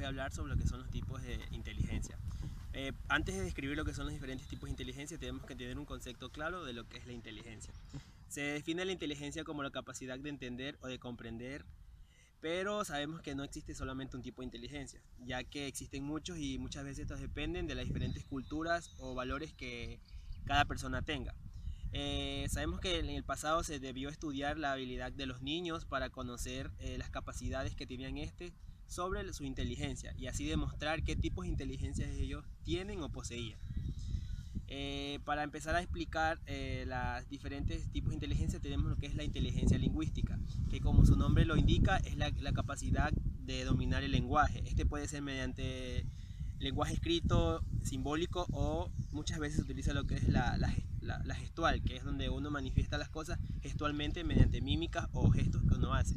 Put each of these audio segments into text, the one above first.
voy a hablar sobre lo que son los tipos de inteligencia. Antes de describir lo que son los diferentes tipos de inteligencia, tenemos que tener un concepto claro de lo que es la inteligencia. Se define la inteligencia como la capacidad de entender o de comprender, pero sabemos que no existe solamente un tipo de inteligencia, ya que existen muchos y muchas veces estos dependen de las diferentes culturas o valores que cada persona tenga. Sabemos que en el pasado se debió estudiar la habilidad de los niños para conocer las capacidades que tenían sobre su inteligencia y así demostrar qué tipos de inteligencia ellos tienen o poseían. Para empezar a explicar los diferentes tipos de inteligencia, tenemos lo que es la inteligencia lingüística, que como su nombre lo indica es la capacidad de dominar el lenguaje. Este puede ser mediante lenguaje escrito, simbólico, o muchas veces se utiliza lo que es la gestual, que es donde uno manifiesta las cosas gestualmente mediante mímicas o gestos que uno hace.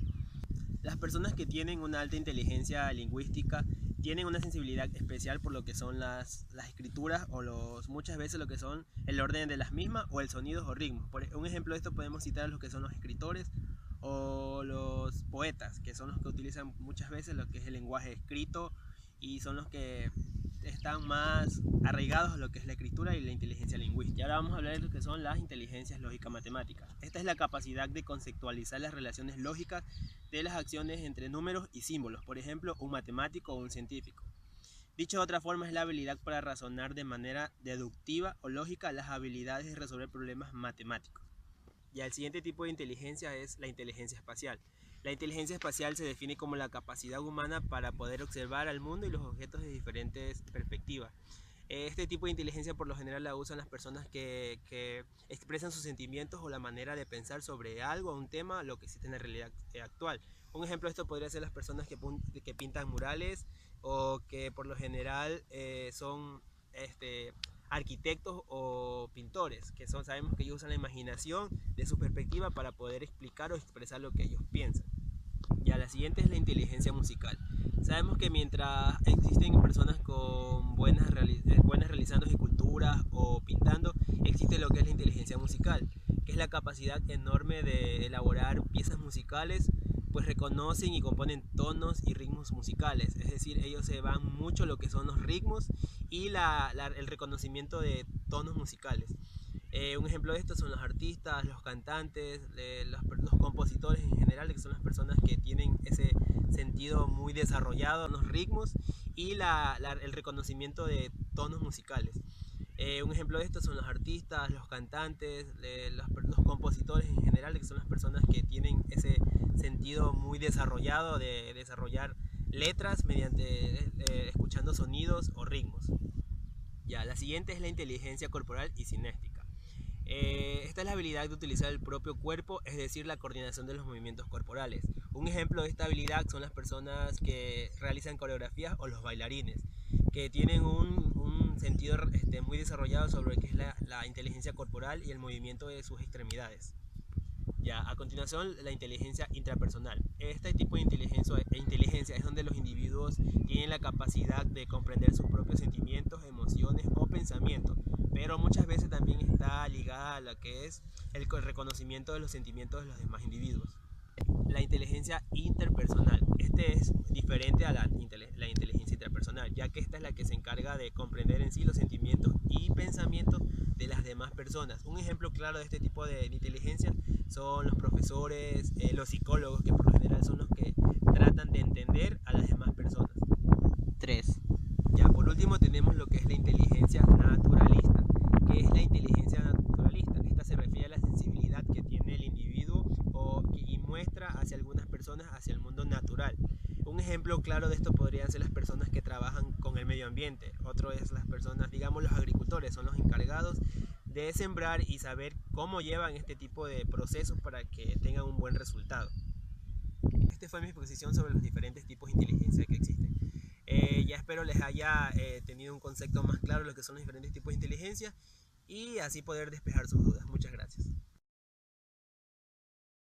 Las personas que tienen una alta inteligencia lingüística tienen una sensibilidad especial por lo que son las escrituras o muchas veces lo que son el orden de las mismas o el sonidos o ritmos. Por un ejemplo de esto podemos citar los que son los escritores o los poetas, que son los que utilizan muchas veces lo que es el lenguaje escrito y son los que están más arraigados a lo que es la escritura y la inteligencia lingüística. Y ahora vamos a hablar de lo que son las inteligencias lógicas matemáticas. Esta es la capacidad de conceptualizar las relaciones lógicas de las acciones entre números y símbolos, por ejemplo, un matemático o un científico. Dicho de otra forma, es la habilidad para razonar de manera deductiva o lógica las habilidades de resolver problemas matemáticos. Y el siguiente tipo de inteligencia es la inteligencia espacial. La inteligencia espacial se define como la capacidad humana para poder observar al mundo y los objetos de diferentes perspectivas. Este tipo de inteligencia por lo general la usan las personas que expresan sus sentimientos o la manera de pensar sobre algo o un tema, lo que existe en la realidad actual. Un ejemplo de esto podría ser las personas que pintan murales o que por lo general son arquitectos o pintores, sabemos que ellos usan la imaginación de su perspectiva para poder explicar o expresar lo que ellos piensan. Ya la siguiente es la inteligencia musical. Sabemos que mientras existen personas con buenas realizando esculturas o pintando, existe lo que es la inteligencia musical, que es la capacidad enorme de elaborar piezas musicales, pues reconocen y componen tonos y ritmos musicales, es decir, ellos se van mucho lo que son los ritmos y el reconocimiento de tonos musicales. Un ejemplo de esto son los artistas, los cantantes, los compositores en general, que son las personas que tienen ese sentido muy desarrollado en los ritmos y el reconocimiento de tonos musicales. Un ejemplo de esto son los artistas, los cantantes, los compositores en general, que son las personas que tienen ese sentido muy desarrollado de desarrollar letras mediante escuchando sonidos o ritmos. Ya, la siguiente es la inteligencia corporal y cinética. Esta es la habilidad de utilizar el propio cuerpo, es decir, la coordinación de los movimientos corporales. Un ejemplo de esta habilidad son las personas que realizan coreografías o los bailarines, que tienen un sentido muy desarrollado sobre lo que es la inteligencia corporal y el movimiento de sus extremidades. Ya, a continuación, la inteligencia intrapersonal. Este tipo de inteligencia es donde los individuos tienen la capacidad de comprender sus propios sentimientos, emociones o pensamientos, pero muchas veces también está ligada a lo que es el reconocimiento de los sentimientos de los demás individuos. La inteligencia interpersonal. Este es diferente a la inteligencia intrapersonal, ya que esta es la que se encarga de comprender en sí los sentimientos y pensamientos de las demás personas. Un ejemplo claro de este tipo de inteligencia son los profesores, los psicólogos, que por lo general son los que tratan de entender a las demás personas. 3. Ya, por último tenemos lo que es la inteligencia naturalista. ¿Qué es la inteligencia naturalista? Esta se refiere a la sensibilidad que tiene el individuo y muestra hacia algunas personas hacia el mundo natural. Un ejemplo claro de esto podrían ser las personas que trabajan con el medio ambiente. Otro es las personas, digamos los agricultores, son los encargados de sembrar y saber cómo llevan este tipo de procesos para que tengan un buen resultado. Esta fue mi exposición sobre los diferentes tipos de inteligencia que existen. Ya espero les haya tenido un concepto más claro de lo que son los diferentes tipos de inteligencia y así poder despejar sus dudas. Muchas gracias.